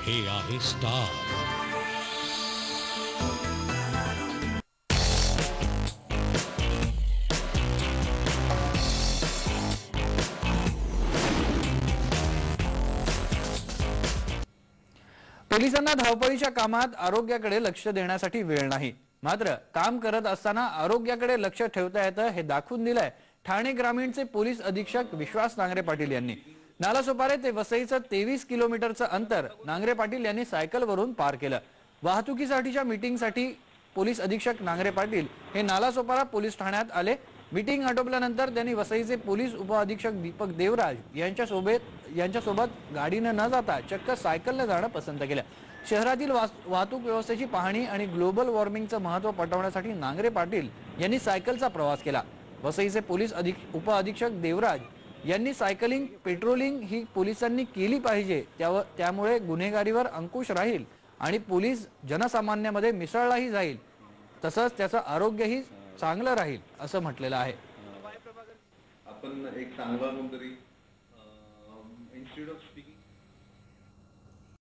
हे आहे स्टार. पोलिसांना धावपळीच्या कामात आरोग्याकडे लक्ष देण्यासाठी वेळ नाही, मात्र काम करत असताना आरोग्याकडे लक्ष ठेवता येतं हे दाखवून दिलंय ठाणे ग्रामीणचे पोलीस अधीक्षक विश्वास नांगरे पाटील यांनी. नालासोपारे ते वसईचं 23 किलोमीटरचं अंतर नांगरे पाटील यांनी सायकलवरून पार केलं. वाहतुकीसाठीच्या मीटिंगसाठी पोलीस अधीक्षक नांगरे पाटील हे नालासोपारा पोलीस ठाण्यात आले. मीटिंग आटोपल्यानंतर त्यांनी वसईचे पोलीस उपअधीक्षक दीपक देवराज यांच्यासोबत गाडीने न जाता चक्क सायकलने जाणं पसंत केलं. शहरातील वाहतूक व्यवस्थेची पाहणी आणि ग्लोबल वॉर्मिंगचं महत्त्व पटवण्यासाठी नांगरे पाटील यांनी सायकलचा प्रवास केला. वसईचे पोलीस उपअधीक्षक देवराज यांनी सायकलिंग पेट्रोलिंग ही पोलिसांनी केली पाहिजे, त्यामुळे गुन्हेगारीवर अंकुश राहील आणि पोलीस जनसामान्यामध्ये मिसळलाही जाईल, तसंच त्याचं आरोग्यही चांगलं राहील असं म्हटलेलं आहे. आपण एक चांगला कोणतरी इन्स्टिट्यूट ऑफ स्पीकिंग